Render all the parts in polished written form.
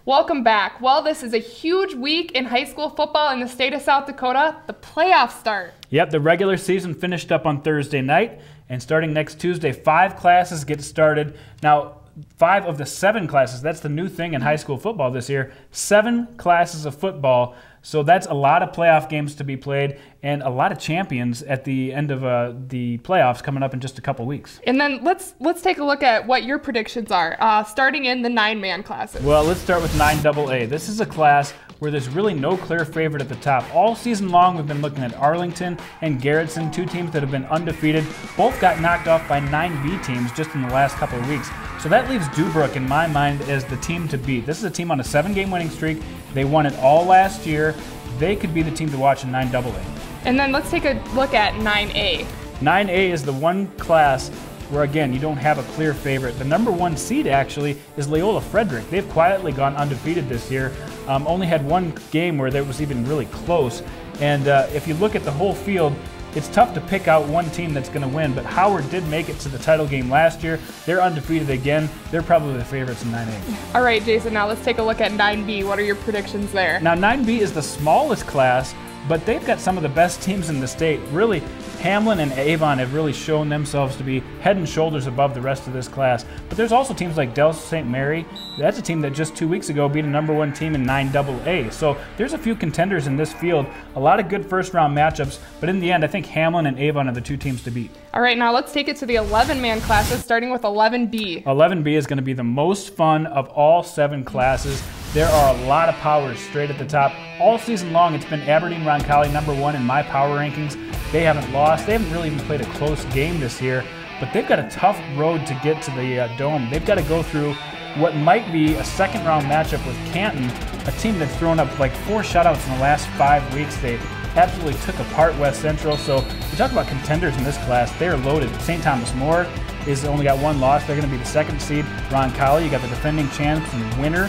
Welcome back. Well, this is a huge week in high school football in the state of South Dakota. The playoffs start. Yep, the regular season finished up on Thursday night, and starting next Tuesday, 5 classes get started. Now, 5 of the 7 classes, that's the new thing in high school football this year, 7 classes of football. So that's a lot of playoff games to be played and a lot of champions at the end of the playoffs coming up in just a couple weeks. And then let's take a look at what your predictions are, starting in the 9-man classes. Well, let's start with 9AA. This is a class where there's really no clear favorite at the top. All season long, we've been looking at Arlington and Garrettson, 2 teams that have been undefeated. Both got knocked off by 9B teams just in the last couple of weeks. So that leaves Dubrook, in my mind, as the team to beat. This is a team on a 7-game winning streak. They won it all last year. They could be the team to watch in 9AA. And then let's take a look at 9A. 9A is the one class where, again, you don't have a clear favorite. The number 1 seed, actually, is Loyola Frederick. They've quietly gone undefeated this year. Only had 1 game where that was even really close. And if you look at the whole field, it's tough to pick out one team that's going to win, but Howard did make it to the title game last year. They're undefeated again. They're probably the favorites in 9A. All right, Jason, now let's take a look at 9B. What are your predictions there? Now, 9B is the smallest class, but they've got some of the best teams in the state. Really, Hamlin and Avon have really shown themselves to be head and shoulders above the rest of this class. But there's also teams like Del St. Mary. That's a team that just 2 weeks ago beat a number 1 team in 9AA. So there's a few contenders in this field. A lot of good first-round matchups. But in the end, I think Hamlin and Avon are the 2 teams to beat. All right, now let's take it to the 11-man classes, starting with 11B. 11B is going to be the most fun of all 7 classes. There are a lot of powers straight at the top. All season long, it's been Aberdeen-Roncalli number 1 in my power rankings. They haven't lost. They haven't really even played a close game this year, but they've got a tough road to get to the Dome. They've got to go through what might be a second-round matchup with Canton, a team that's thrown up like 4 shutouts in the last 5 weeks. They absolutely took apart West Central. So you talk about contenders in this class, they're loaded. St. Thomas More is only got 1 loss. They're going to be the 2nd seed. Roncalli, you got the defending champs and winner,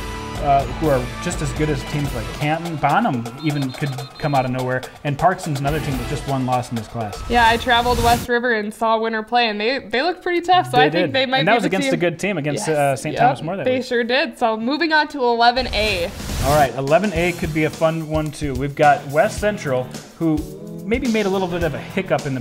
who are just as good as teams like Canton. Bonham even could come out of nowhere. And Parkson's another team with just 1 loss in this class. Yeah, I traveled West River and saw Winter play, and they looked pretty tough. So I think they might be the team. And that was against a good team, against St. Thomas More that week. They week. sure did. So moving on to 11A. All right, 11A could be a fun one too. We've got West Central, who maybe made a little bit of a hiccup in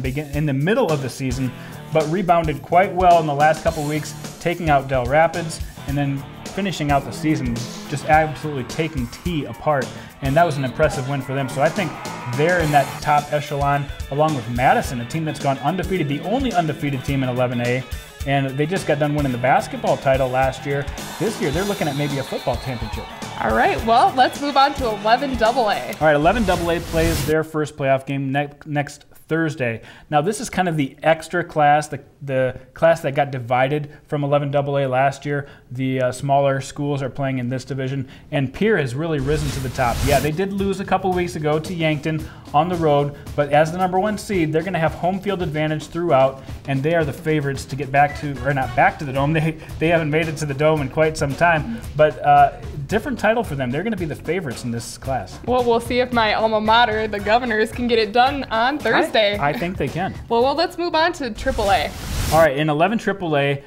the middle of the season, but rebounded quite well in the last couple weeks, taking out Del Rapids, and then finishing out the season, just absolutely taking T apart, and that was an impressive win for them. So I think they're in that top echelon, along with Madison, a team that's gone undefeated, the only undefeated team in 11A, and they just got done winning the basketball title last year. This year, they're looking at maybe a football championship. All right, well, let's move on to 11AA. All right, 11AA plays their first playoff game next Thursday. Now, this is kind of the extra class, the class that got divided from 11AA last year. The smaller schools are playing in this division, and Pierre has really risen to the top. Yeah, they did lose a couple weeks ago to Yankton on the road, but as the number 1 seed, they're going to have home field advantage throughout, and they are the favorites to get back to, or not back to the Dome. They haven't made it to the Dome in quite some time, but different title for them. They're going to be the favorites in this class. Well, we'll see if my alma mater, the Governors, can get it done on Thursday. I think they can. Well, let's move on to AAA. All right, in 11 AAA,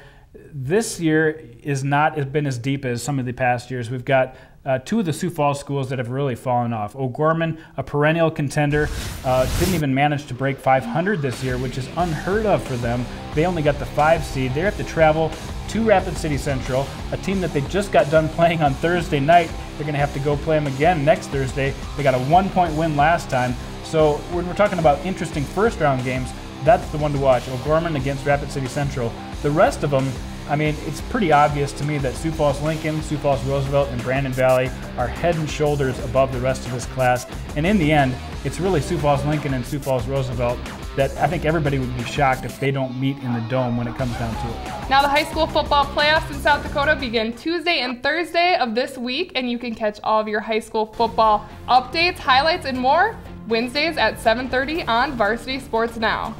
this year has not been as deep as some of the past years. We've got 2 of the Sioux Falls schools that have really fallen off. O'Gorman, a perennial contender, didn't even manage to break 500 this year, which is unheard of for them. They only got the 5 seed. They have to travel to Rapid City Central, a team that they just got done playing on Thursday night. They're going to have to go play them again next Thursday. They got a 1-point win last time. So when we're talking about interesting first-round games, that's the one to watch. O'Gorman against Rapid City Central. The rest of them, I mean, it's pretty obvious to me that Sioux Falls Lincoln, Sioux Falls Roosevelt, and Brandon Valley are head and shoulders above the rest of this class. And in the end, it's really Sioux Falls Lincoln and Sioux Falls Roosevelt that I think everybody would be shocked if they don't meet in the Dome when it comes down to it. Now the high school football playoffs in South Dakota begin Tuesday and Thursday of this week, and you can catch all of your high school football updates, highlights, and more Wednesdays at 7:30 on Varsity Sports Now.